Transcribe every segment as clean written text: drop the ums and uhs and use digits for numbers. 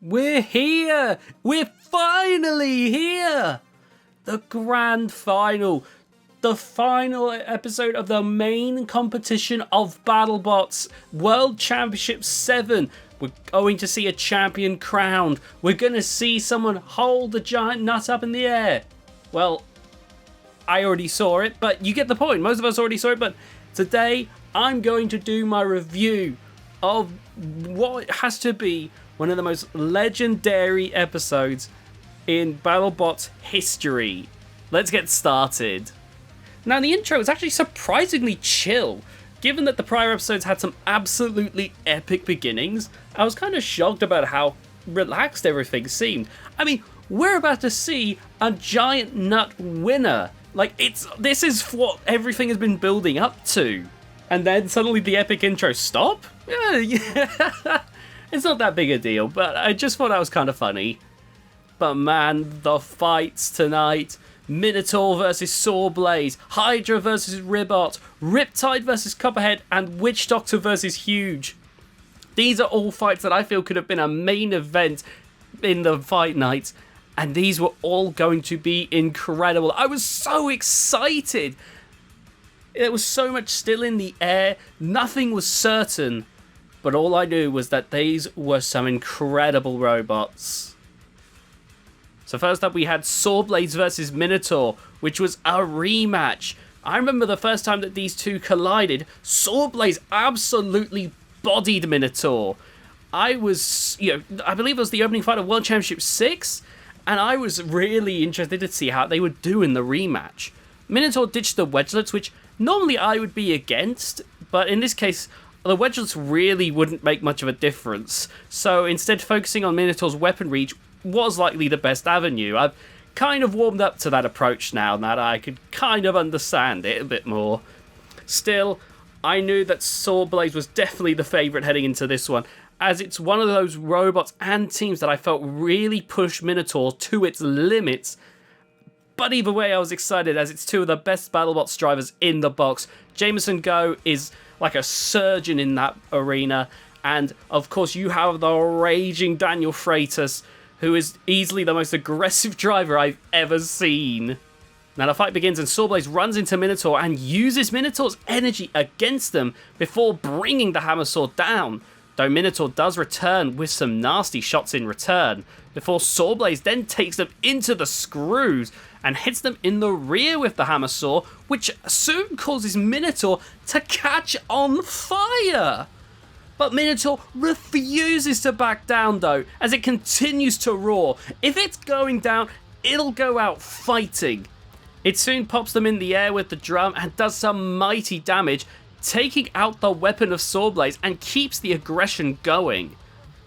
We're here! We're finally here! The grand final. The final episode of the main competition of Battlebots World Championship 7. We're going to see a champion crowned. We're going to see someone hold the giant nut up in the air. Well, I already saw it, but you get the point. Most of us already saw it, but today I'm going to do my review of what has to be one of the most legendary episodes in Battlebots history. Let's get started. Now, the intro is actually surprisingly chill. Given that the prior episodes had some absolutely epic beginnings, I was kind of shocked about how relaxed everything seemed. I mean, we're about to see a giant nut winner. Like, this is what everything has been building up to. And then suddenly the epic intro stop? Yeah. It's not that big a deal, but I just thought that was kind of funny. But man, the fights tonight. Minotaur versus Sawblaze, Hydra versus Ribbot, Riptide versus Copperhead, and Witch Doctor versus Huge. These are all fights that I feel could have been a main event in the fight nights, and these were all going to be incredible. I was so excited. There was so much still in the air, nothing was certain, but all I knew was that these were some incredible robots. So first up we had Sawblaze versus Minotaur, which was a rematch. I remember the first time that these two collided, Sawblaze absolutely bodied Minotaur. I believe it was the opening fight of World Championship 6, and I was really interested to see how they would do in the rematch. Minotaur ditched the wedgelets, which normally I would be against, but in this case, the wedgelets really wouldn't make much of a difference. So instead, focusing on Minotaur's weapon reach was likely the best avenue. I've kind of warmed up to that approach now that I could kind of understand it a bit more. Still, I knew that Sawblaze was definitely the favourite heading into this one, as it's one of those robots and teams that I felt really pushed Minotaur to its limits. But either way, I was excited as it's two of the best Battlebots drivers in the box. Jameson Go is like a surgeon in that arena, and of course you have the raging Daniel Freitas, who is easily the most aggressive driver I've ever seen. Now the fight begins and Sawblaze runs into Minotaur and uses Minotaur's energy against them before bringing the hammer sword down, though Minotaur does return with some nasty shots in return, before Sawblaze then takes them into the screws and hits them in the rear with the hammer saw, which soon causes Minotaur to catch on fire. But Minotaur refuses to back down though, as it continues to roar. If it's going down, it'll go out fighting. It soon pops them in the air with the drum and does some mighty damage, taking out the weapon of Sawblaze and keeps the aggression going.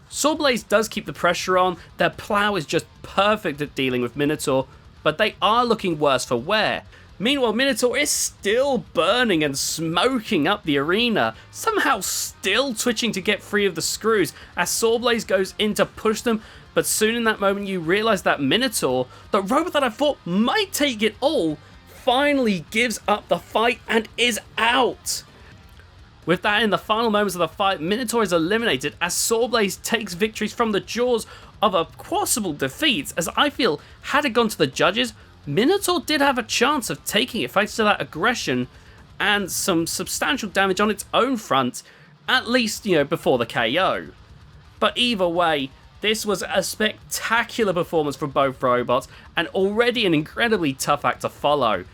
Sawblaze does keep the pressure on, their plow is just perfect at dealing with Minotaur, but they are looking worse for wear. Meanwhile, Minotaur is still burning and smoking up the arena, somehow still twitching to get free of the screws as Sawblaze goes in to push them, but soon in that moment you realise that Minotaur, the robot that I thought might take it all, finally gives up the fight and is out. With that, in the final moments of the fight, Minotaur is eliminated as Sawblaze takes victories from the jaws of a possible defeat, as I feel, had it gone to the judges, Minotaur did have a chance of taking it thanks to that aggression and some substantial damage on its own front, at least, before the KO. But either way, this was a spectacular performance from both robots and already an incredibly tough act to follow.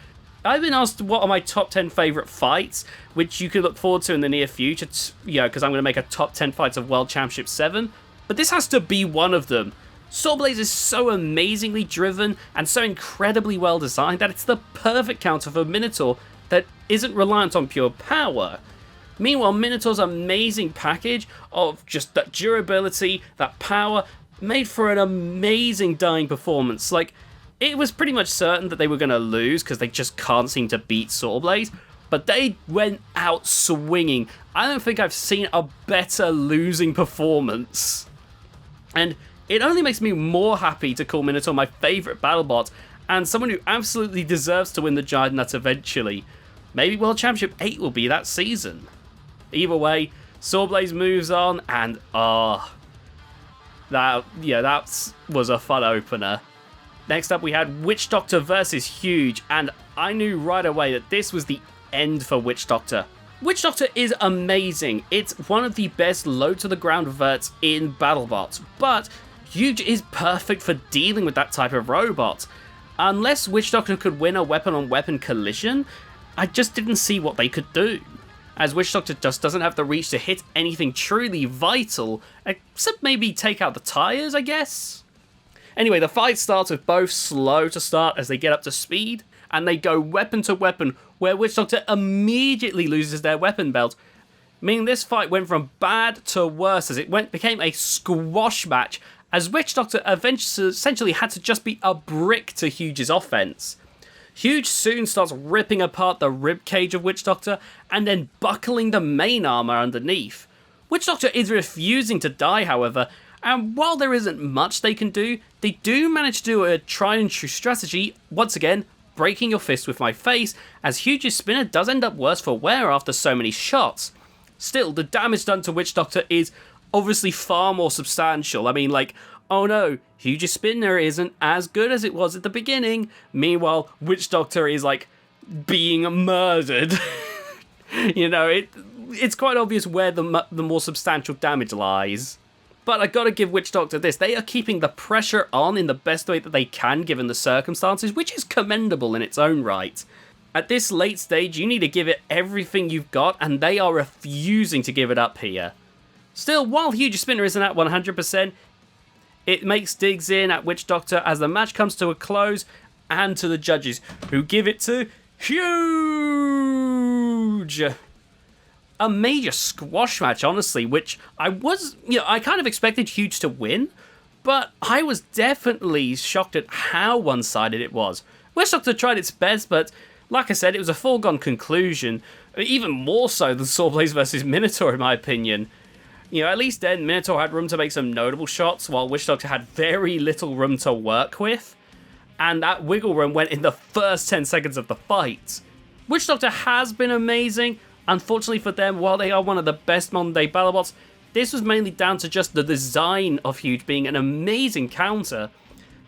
I've been asked what are my top 10 favourite fights, which you can look forward to in the near future, because I'm going to make a top 10 fights of World Championship 7, but this has to be one of them. Sawblaze is so amazingly driven and so incredibly well designed that it's the perfect counter for Minotaur that isn't reliant on pure power. Meanwhile, Minotaur's amazing package of just that durability, that power, made for an amazing dying performance. Like, it was pretty much certain that they were going to lose because they just can't seem to beat Sawblaze, but they went out swinging. I don't think I've seen a better losing performance. And it only makes me more happy to call Minotaur my favourite Battlebot, and someone who absolutely deserves to win the Giant Nut eventually. Maybe World Championship 8 will be that season. Either way, Sawblaze moves on, and That was a fun opener. Next up, we had Witch Doctor versus Huge, and I knew right away that this was the end for Witch Doctor. Witch Doctor is amazing. It's one of the best low-to-the-ground verts in Battlebots, but Huge is perfect for dealing with that type of robot. Unless Witch Doctor could win a weapon-on-weapon collision, I just didn't see what they could do, as Witch Doctor just doesn't have the reach to hit anything truly vital, except maybe take out the tyres, I guess? Anyway, the fight starts with both slow to start as they get up to speed, and they go weapon to weapon, where Witch Doctor immediately loses their weapon belt, meaning this fight went from bad to worse as it became a squash match, as Witch Doctor essentially had to just be a brick to Huge's offense. Huge soon starts ripping apart the ribcage of Witch Doctor, and then buckling the main armour underneath. Witch Doctor is refusing to die, however, and while there isn't much they can do, they do manage to do a tried and true strategy, once again, breaking your fist with my face, as Huge's spinner does end up worse for wear after so many shots. Still, the damage done to Witch Doctor is obviously far more substantial. I mean, like, oh no, Huge's spinner isn't as good as it was at the beginning. Meanwhile, Witch Doctor is, like, being murdered. You know, it's quite obvious where the more substantial damage lies. But I gotta give Witch Doctor this, they are keeping the pressure on in the best way that they can given the circumstances, which is commendable in its own right. At this late stage, you need to give it everything you've got, and they are refusing to give it up here. Still, while Huge's spinner isn't at 100%, it makes digs in at Witch Doctor as the match comes to a close, and to the judges, who give it to Huge! A major squash match, honestly, which I kind of expected Huge to win, but I was definitely shocked at how one-sided it was. Witch Doctor tried its best, but like I said, it was a foregone conclusion, even more so than Sawblaze versus Minotaur, in my opinion. You know, at least then, Minotaur had room to make some notable shots, while Witch Doctor had very little room to work with, and that wiggle room went in the first 10 seconds of the fight. Witch Doctor has been amazing. Unfortunately for them, while they are one of the best modern-day Battlebots, this was mainly down to just the design of Huge being an amazing counter,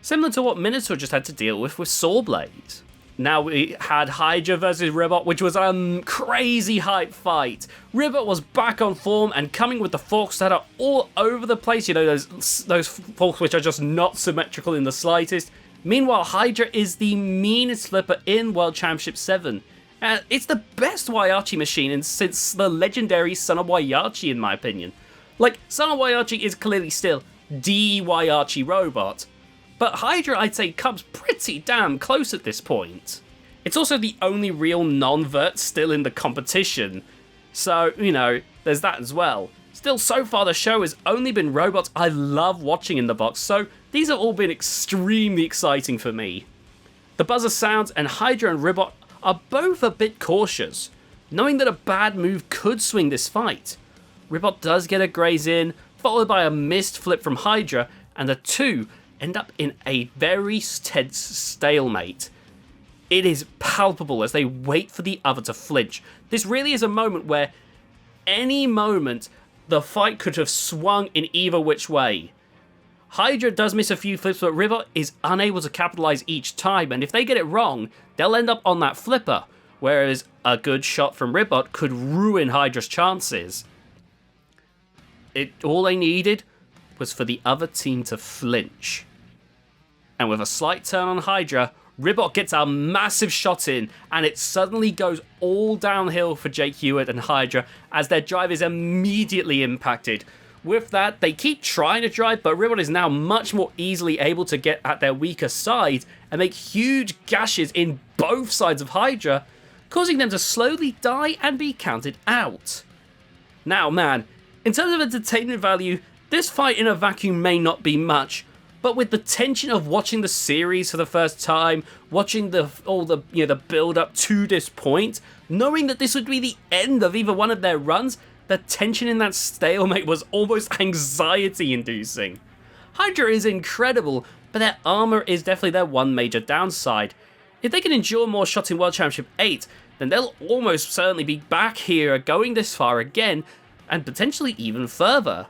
similar to what Minotaur just had to deal with Sawblade. Now we had Hydra versus Ribbot, which was a crazy hype fight. Ribbot was back on form and coming with the forks that are all over the place, you know, those forks which are just not symmetrical in the slightest. Meanwhile, Hydra is the meanest flipper in World Championship 7. It's the best Waiachi machine since the legendary Son of Waiachi, in my opinion. Like, Son of Waiachi is clearly still the Waiachi robot, but Hydra, I'd say, comes pretty damn close at this point. It's also the only real non-vert still in the competition, so, you know, there's that as well. Still, so far the show has only been robots I love watching in the box, so these have all been extremely exciting for me. The buzzer sounds, and Hydra and Ribbot are both a bit cautious, knowing that a bad move could swing this fight. Ribbot does get a graze in, followed by a missed flip from Hydra, and the two end up in a very tense stalemate. It is palpable as they wait for the other to flinch. This really is a moment where any moment the fight could have swung in either which way. Hydra does miss a few flips, but Ribbot is unable to capitalize each time, and if they get it wrong, they'll end up on that flipper, whereas a good shot from Ribbot could ruin Hydra's chances. All they needed was for the other team to flinch. And with a slight turn on Hydra, Ribbot gets a massive shot in, and it suddenly goes all downhill for Jake Hewitt and Hydra as their drive is immediately impacted. With that, they keep trying to drive, but Ribbot is now much more easily able to get at their weaker side and make huge gashes in both sides of Hydra, causing them to slowly die and be counted out. Now, man, in terms of entertainment value, this fight in a vacuum may not be much, but with the tension of watching the series for the first time, watching all the build up to this point, knowing that this would be the end of either one of their runs, the tension in that stalemate was almost anxiety-inducing. Hydra is incredible, but their armor is definitely their one major downside. If they can endure more shots in World Championship 8, then they'll almost certainly be back here going this far again, and potentially even further.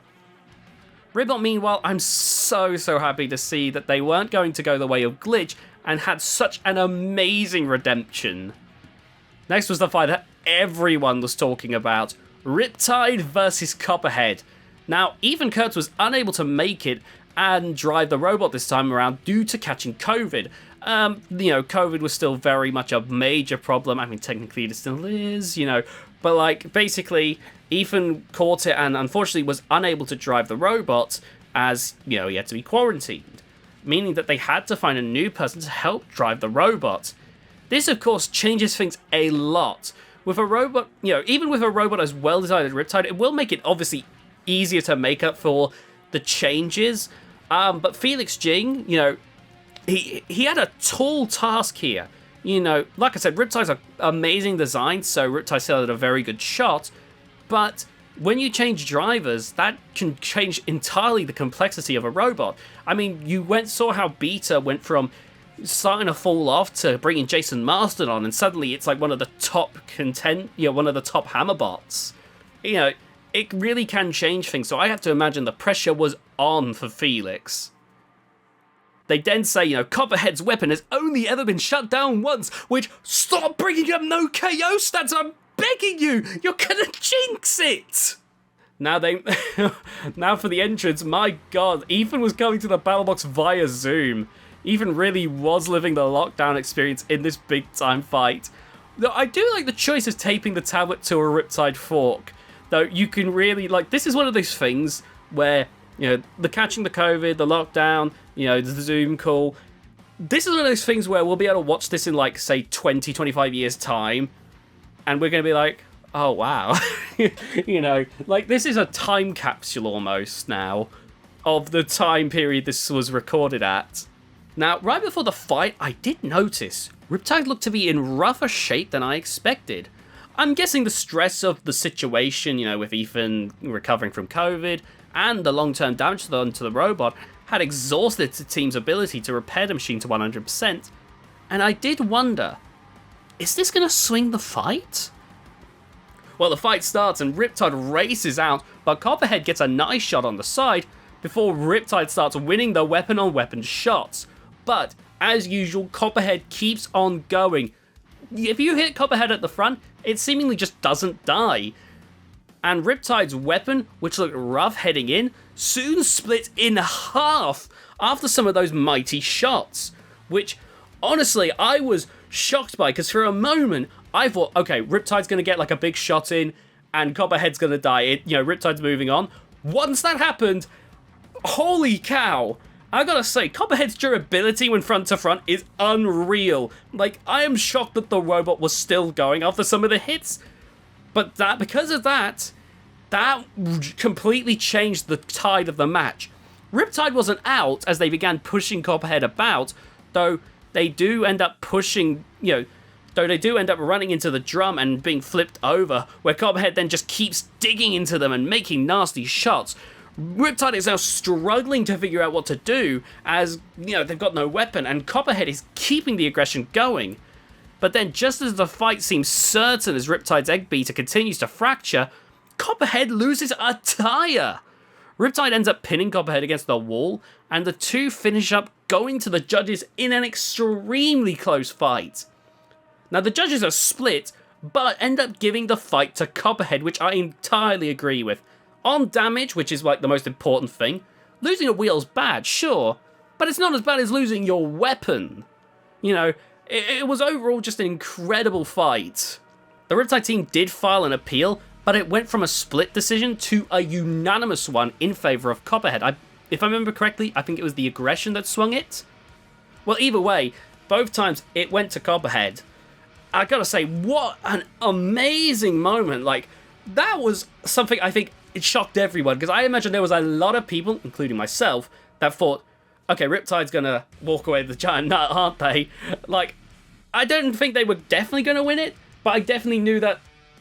Ribbot, meanwhile, I'm so happy to see that they weren't going to go the way of Glitch and had such an amazing redemption. Next was the fight that everyone was talking about. Riptide versus Copperhead. Now, even Kurtz was unable to make it and drive the robot this time around due to catching COVID. COVID was still very much a major problem. I mean, technically it still is, but like, basically, Ethan caught it and unfortunately was unable to drive the robot as, he had to be quarantined, meaning that they had to find a new person to help drive the robot. This, of course, changes things a lot. With a robot, even with a robot as well designed as Riptide, it will make it obviously easier to make up for the changes. But Felix Jing, he had a tall task here. Like I said, Riptide's an amazing design, so Riptide still had a very good shot. But when you change drivers, that can change entirely the complexity of a robot. I mean, you saw how Beta went from starting to fall off to bringing Jason Marsden on, and suddenly it's like one of the top one of the top Hammerbots. It really can change things, so I have to imagine the pressure was on for Felix. They then say, Copperhead's weapon has only ever been shut down once, which, stop bringing up no KO stats, I'm begging you, you're gonna jinx it! Now now for the entrance, my god, Ethan was going to the Battlebots via Zoom. Ethan really was living the lockdown experience in this big-time fight. Though I do like the choice of taping the tablet to a Riptide fork. Though you can really, this is one of those things where, the catching the COVID, the lockdown, the Zoom call. This is one of those things where we'll be able to watch this in, say, 20, 25 years' time. And we're going to be like, oh, wow. This is a time capsule almost now of the time period this was recorded at. Now, right before the fight, I did notice Riptide looked to be in rougher shape than I expected. I'm guessing the stress of the situation, with Ethan recovering from COVID and the long-term damage done to the robot had exhausted the team's ability to repair the machine to 100%. And I did wonder, is this going to swing the fight? Well, the fight starts and Riptide races out, but Copperhead gets a nice shot on the side before Riptide starts winning the weapon-on-weapon shots. But, as usual, Copperhead keeps on going. If you hit Copperhead at the front, it seemingly just doesn't die. And Riptide's weapon, which looked rough heading in, soon split in half after some of those mighty shots. Which, honestly, I was shocked by, because for a moment, I thought, okay, Riptide's going to get a big shot in, and Copperhead's going to die. Riptide's moving on. Once that happened, holy cow! I gotta say, Copperhead's durability when front to front is unreal. I am shocked that the robot was still going after some of the hits. But because of that completely changed the tide of the match. Riptide wasn't out as they began pushing Copperhead about, though they do end up pushing, running into the drum and being flipped over, where Copperhead then just keeps digging into them and making nasty shots. Riptide is now struggling to figure out what to do, as, they've got no weapon, and Copperhead is keeping the aggression going. But then, just as the fight seems certain as Riptide's egg beater continues to fracture, Copperhead loses a tire! Riptide ends up pinning Copperhead against the wall, and the two finish up going to the judges in an extremely close fight. Now, the judges are split, but end up giving the fight to Copperhead, which I entirely agree with. On damage, which is the most important thing, losing a wheel's bad, sure, but it's not as bad as losing your weapon. It was overall just an incredible fight. The Riptide team did file an appeal, but it went from a split decision to a unanimous one in favour of Copperhead. If I remember correctly, I think it was the aggression that swung it. Well, either way, both times it went to Copperhead. I gotta say, what an amazing moment. That was something I think it shocked everyone, because I imagine there was a lot of people, including myself, that thought, okay, Riptide's gonna walk away with the giant nut, aren't they? I don't think they were definitely gonna win it, but I definitely knew that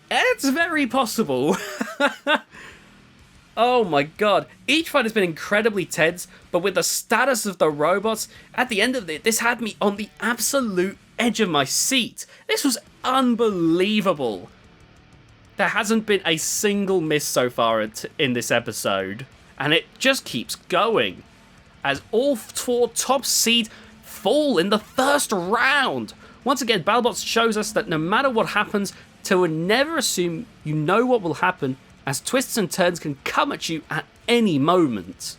it's very possible. Oh my god. Each fight has been incredibly tense, but with the status of the robots, at the end of it, this had me on the absolute edge of my seat. This was unbelievable. There hasn't been a single miss so far in this episode. and it just keeps going, as all 4 top seeds fall in the first round. Once again, Battlebots shows us that no matter what happens, to never assume you know what will happen, as twists and turns can come at you at any moment.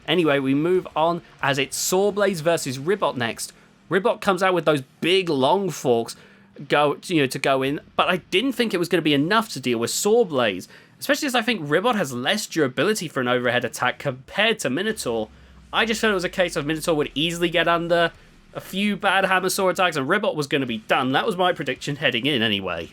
Anyway, we move on as it's Sawblaze versus Ribbot next. Ribbot comes out with those big long forks to go in, but I didn't think it was going to be enough to deal with Sawblaze, especially as I think Ribbot has less durability for an overhead attack compared to Minotaur. I just felt it was a case of Minotaur would easily get under a few bad hammer saw attacks and Ribbot was going to be done. That was my prediction heading in anyway.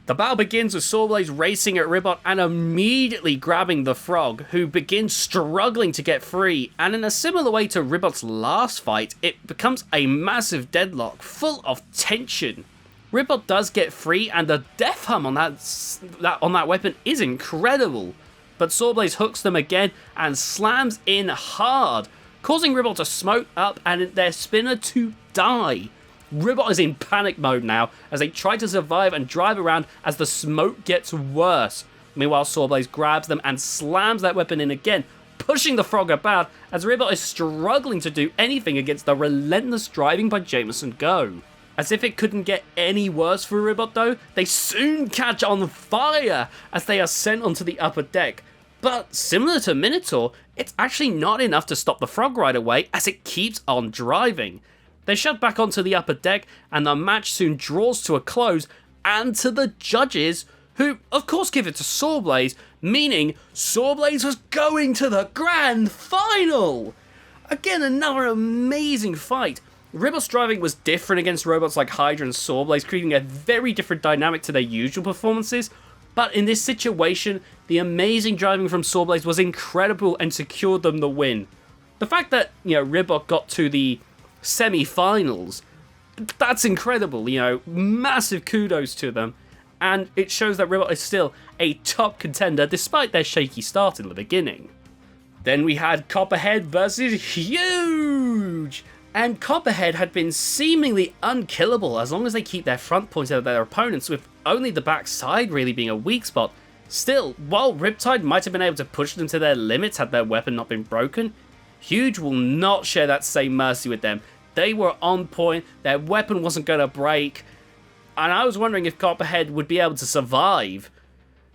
The battle begins with Sawblaze racing at Ribbot and immediately grabbing the frog, who begins struggling to get free, and in a similar way to Ribbot's last fight, it becomes a massive deadlock full of tension. Ribbot does get free, and the death hum on that weapon is incredible, but Sawblaze hooks them again and slams in hard, causing Ribbot to smoke up and their spinner to die. Ribbot is in panic mode now as they try to survive and drive around as the smoke gets worse. Meanwhile, Sawblaze grabs them and slams that weapon in again, pushing the frog about as Ribbot is struggling to do anything against the relentless driving by Jameson Go. As if it couldn't get any worse for Ribbot though, they soon catch on fire as they are sent onto the upper deck. But similar to Minotaur, it's actually not enough to stop the frog right away as it keeps on driving. They shove back onto the upper deck and the match soon draws to a close, and to the judges, who of course give it to Sawblaze, meaning Sawblaze was going to the grand final! Again, another amazing fight. Ribbot's driving was different against robots like Hydra and Sawblaze, creating a very different dynamic to their usual performances, but in this situation, the amazing driving from Sawblaze was incredible and secured them the win. The fact that, Ribbot got to the semi-finals, that's incredible, massive kudos to them, and it shows that Ribbot is still a top contender despite their shaky start in the beginning. Then we had Copperhead versus Huge, and Copperhead had been seemingly unkillable as long as they keep their front pointed at their opponents, with only the back side really being a weak spot. Still, while Riptide might have been able to push them to their limits had their weapon not been broken, Huge will not share that same mercy with them. They were on point, their weapon wasn't going to break, and I was wondering if Copperhead would be able to survive.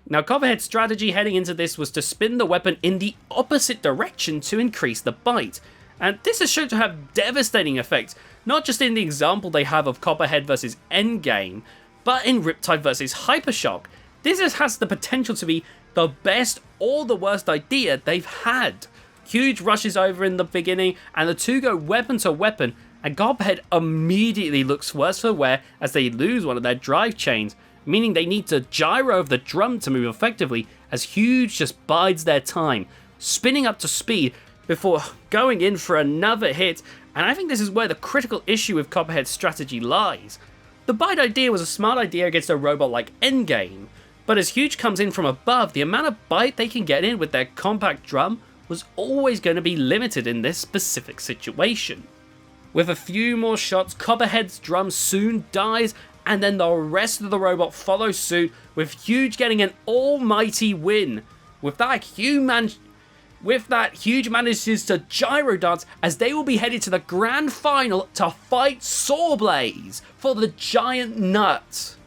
Now, Copperhead's strategy heading into this was to spin the weapon in the opposite direction to increase the bite, and this is shown to have devastating effects, not just in the example they have of Copperhead versus Endgame, but in Riptide versus Hypershock. This has the potential to be the best or the worst idea they've had. Huge rushes over in the beginning, and the two go weapon to weapon, and Copperhead immediately looks worse for wear as they lose one of their drive chains, meaning they need to gyro over the drum to move effectively, as Huge just bides their time, spinning up to speed before going in for another hit, and I think this is where the critical issue with Copperhead's strategy lies. The bite idea was a smart idea against a robot like Endgame, but as Huge comes in from above, the amount of bite they can get in with their compact drum was always going to be limited in this specific situation. With a few more shots, Copperhead's drum soon dies, and then the rest of the robot follows suit, with Huge getting an almighty win. With that, Huge manages to gyro dance as they will be headed to the grand final to fight Sawblaze for the giant nut.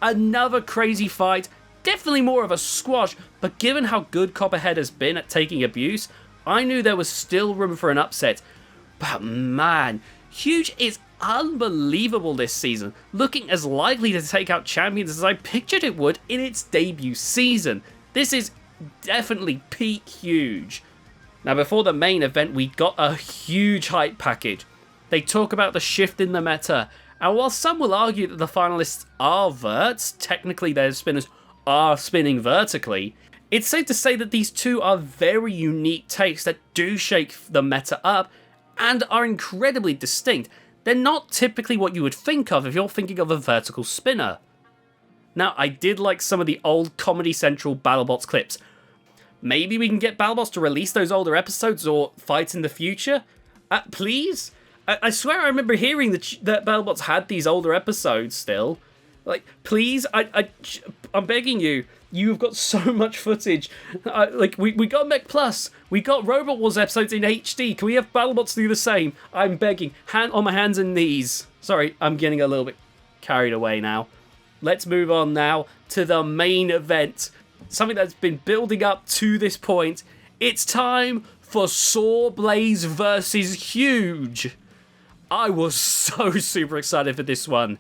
Another crazy fight, definitely more of a squash, but given how good Copperhead has been at taking abuse, I knew there was still room for an upset. But man, Huge is unbelievable this season, looking as likely to take out champions as I pictured it would in its debut season. This is definitely peak Huge. Now, before the main event, we got a huge hype package. They talk about the shift in the meta, and while some will argue that the finalists are verts, technically their spinners are spinning vertically, it's safe to say that these two are very unique takes that do shake the meta up and are incredibly distinct. They're not typically what you would think of if you're thinking of a vertical spinner. Now, I did like some of the old Comedy Central Battlebots clips. Maybe we can get Battlebots to release those older episodes or fights in the future? Please? I swear I remember hearing that Battlebots had these older episodes still. Like, please, I'm begging you. You've got so much footage. Like, we got Mech Plus. We got Robot Wars episodes in HD. Can we have Battlebots do the same? I'm begging. On my hands and knees. Sorry, I'm getting a little bit carried away now. Let's move on now to the main event. Something that's been building up to this point. It's time for Sawblaze versus Huge. I was so super excited for this one.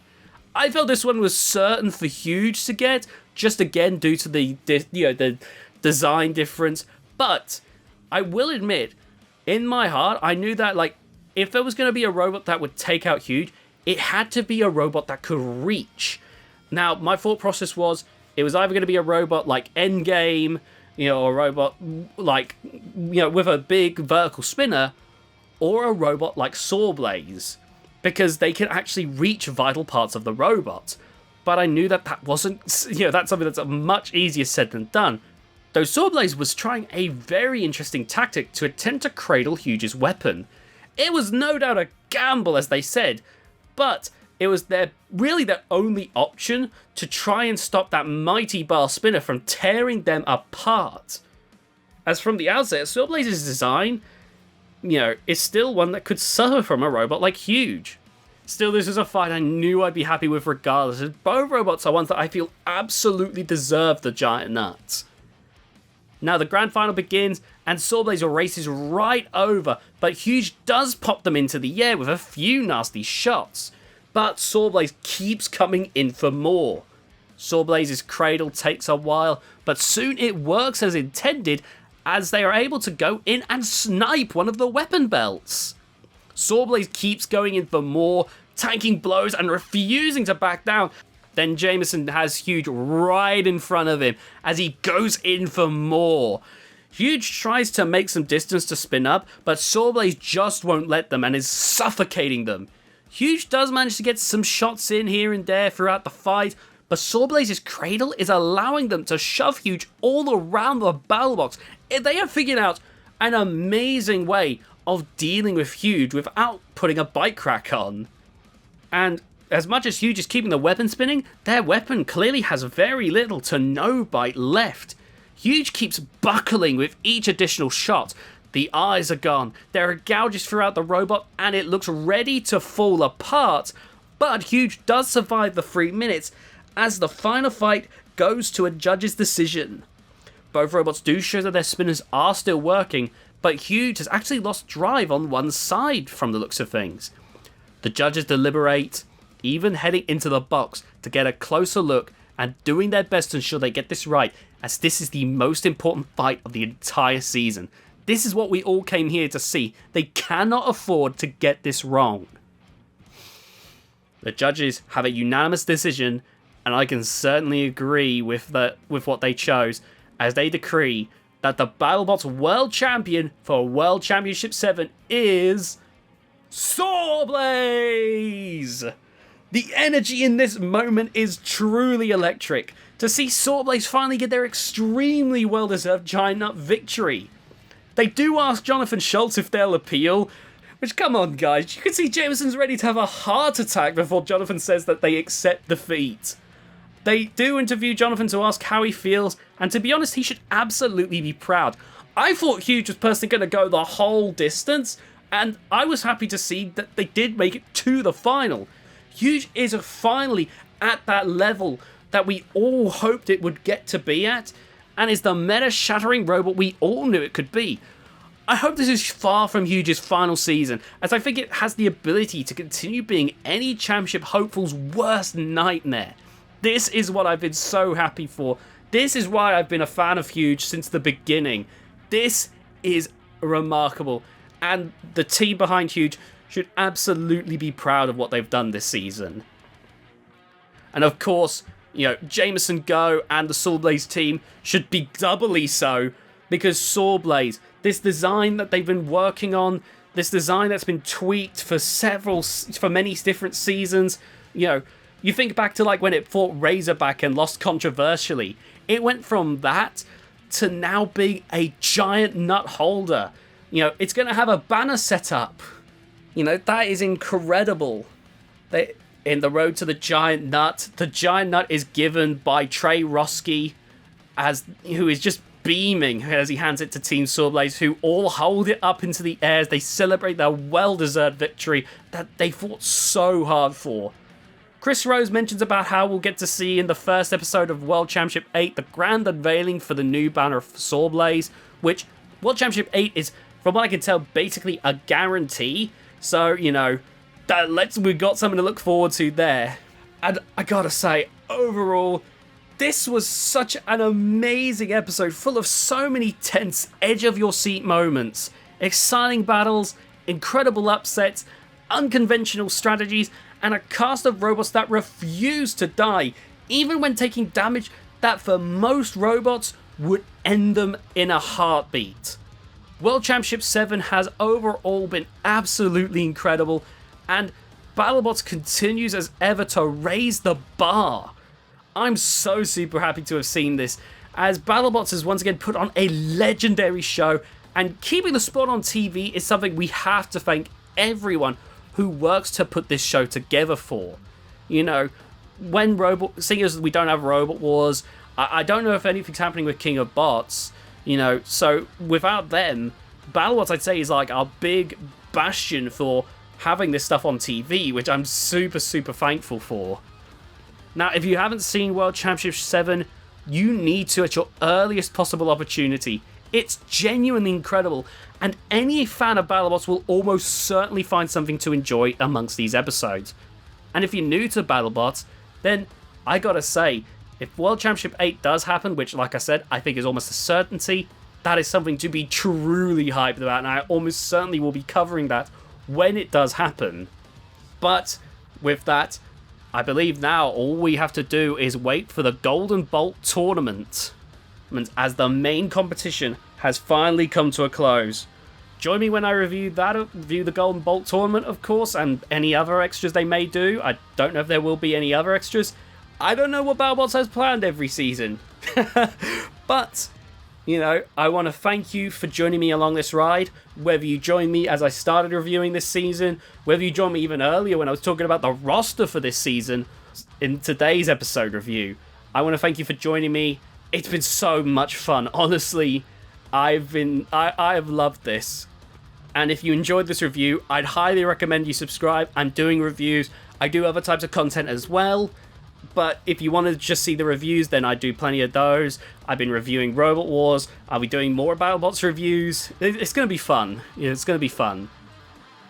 I felt this one was certain for Huge to get, just again due to the design difference. But I will admit, in my heart, I knew that like if there was going to be a robot that would take out Huge, it had to be a robot that could reach. Now, my thought process was it was either going to be a robot like Endgame, or a robot like with a big vertical spinner, or a robot like Sawblaze, because they can actually reach vital parts of the robot. But I knew that wasn't, that's something that's much easier said than done. Though Sawblaze was trying a very interesting tactic to attempt to cradle Huge's weapon. It was no doubt a gamble, as they said, but it was really their only option to try and stop that mighty bar spinner from tearing them apart. As from the outset, Sawblaze's design, is still one that could suffer from a robot like Huge. Still, this is a fight I knew I'd be happy with regardless, as both robots are ones that I feel absolutely deserve the giant nuts. Now the grand final begins, and Sawblaze races right over, but Huge does pop them into the air with a few nasty shots. But Sawblaze keeps coming in for more. Sawblaze's cradle takes a while, but soon it works as intended, as they are able to go in and snipe one of the weapon belts. Sawblaze keeps going in for more, tanking blows and refusing to back down. Then Jameson has Huge right in front of him as he goes in for more. Huge tries to make some distance to spin up, but Sawblaze just won't let them and is suffocating them. Huge does manage to get some shots in here and there throughout the fight, but Sawblaze's cradle is allowing them to shove Huge all around the battle box. They have figured out an amazing way of dealing with Huge without putting a bite crack on. And as much as Huge is keeping the weapon spinning, their weapon clearly has very little to no bite left. Huge keeps buckling with each additional shot. The eyes are gone, there are gouges throughout the robot, and it looks ready to fall apart. But Huge does survive the 3 minutes, as the final fight goes to a judge's decision. Both robots do show that their spinners are still working, but Huge has actually lost drive on one side from the looks of things. The judges deliberate, even heading into the box to get a closer look and doing their best to ensure they get this right, as this is the most important fight of the entire season. This is what we all came here to see. They cannot afford to get this wrong. The judges have a unanimous decision, and I can certainly agree with what they chose, as they decree that the Battlebots World Champion for World Championship 7 is Sawblaze! The energy in this moment is truly electric. To see Sawblaze finally get their extremely well-deserved giant nut victory. They do ask Jonathan Schultz if they'll appeal, which, come on guys, you can see Jameson's ready to have a heart attack before Jonathan says that they accept defeat. They do interview Jonathan to ask how he feels, and to be honest, he should absolutely be proud. I thought Huge was personally going to go the whole distance, and I was happy to see that they did make it to the final. Huge is finally at that level that we all hoped it would get to be at, and is the meta-shattering robot we all knew it could be. I hope this is far from Huge's final season, as I think it has the ability to continue being any championship hopeful's worst nightmare. This is what I've been so happy for. This is why I've been a fan of Huge since the beginning. This is remarkable, and the team behind Huge should absolutely be proud of what they've done this season. And of course, Jameson Go and the Sawblaze team should be doubly so, because Sawblaze, this design that they've been working on, this design that's been tweaked for many different seasons, you think back to like when it fought Razorback and lost controversially. It went from that to now being a giant nut holder. It's going to have a banner set up. That is incredible. in The Road to the Giant Nut. The Giant Nut is given by Trey Roski, who is just beaming as he hands it to Team Sawblaze, who all hold it up into the air as they celebrate their well-deserved victory that they fought so hard for. Chris Rose mentions about how we'll get to see in the first episode of World Championship 8 the grand unveiling for the new banner for Sawblaze, which World Championship 8 is, from what I can tell, basically a guarantee. So, you know, we've got something to look forward to there. And I gotta say, overall, this was such an amazing episode, full of so many tense, edge-of-your-seat moments, exciting battles, incredible upsets, unconventional strategies, and a cast of robots that refuse to die, even when taking damage that for most robots would end them in a heartbeat. World Championship 7 has overall been absolutely incredible, and Battlebots continues as ever to raise the bar. I'm so super happy to have seen this, as Battlebots has once again put on a legendary show, and keeping the sport on TV is something we have to thank everyone who works to put this show together for. You know, seeing as we don't have Robot Wars, I don't know if anything's happening with King of Bots, you know, so without them, Battlebots I'd say is like our big bastion for having this stuff on TV, which I'm super, super thankful for. Now, if you haven't seen World Championship 7, you need to at your earliest possible opportunity. It's genuinely incredible, and any fan of Battlebots will almost certainly find something to enjoy amongst these episodes. And if you're new to Battlebots, then I gotta say, if World Championship 8 does happen, which like I said, I think is almost a certainty, that is something to be truly hyped about, and I almost certainly will be covering that when it does happen. But with that, I believe now all we have to do is wait for the Golden Bolt tournament, as the main competition has finally come to a close. Join me when I review the Golden Bolt tournament, of course, and any other extras they may do. I don't know if there will be any other extras. I don't know what Battlebots has planned every season. But, you know, I want to thank you for joining me along this ride. Whether you joined me as I started reviewing this season, whether you joined me even earlier when I was talking about the roster for this season in today's episode review, I want to thank you for joining me. It's been so much fun. Honestly, I have loved this. And if you enjoyed this review, I'd highly recommend you subscribe. I'm doing reviews. I do other types of content as well. But if you want to just see the reviews, then I do plenty of those. I've been reviewing Robot Wars. I'll be doing more Battlebots reviews. It's going to be fun. Yeah, it's going to be fun.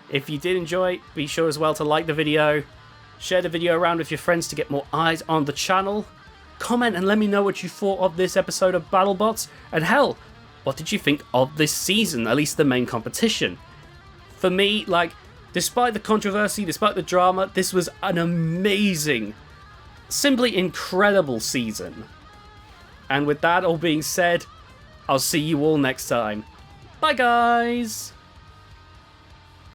If you did enjoy, be sure as well to like the video. Share the video around with your friends to get more eyes on the channel. Comment and let me know what you thought of this episode of Battlebots, and hell, what did you think of this season, at least the main competition? For me, like, despite the controversy, despite the drama, this was an amazing, simply incredible season. And with that all being said, I'll see you all next time. Bye guys!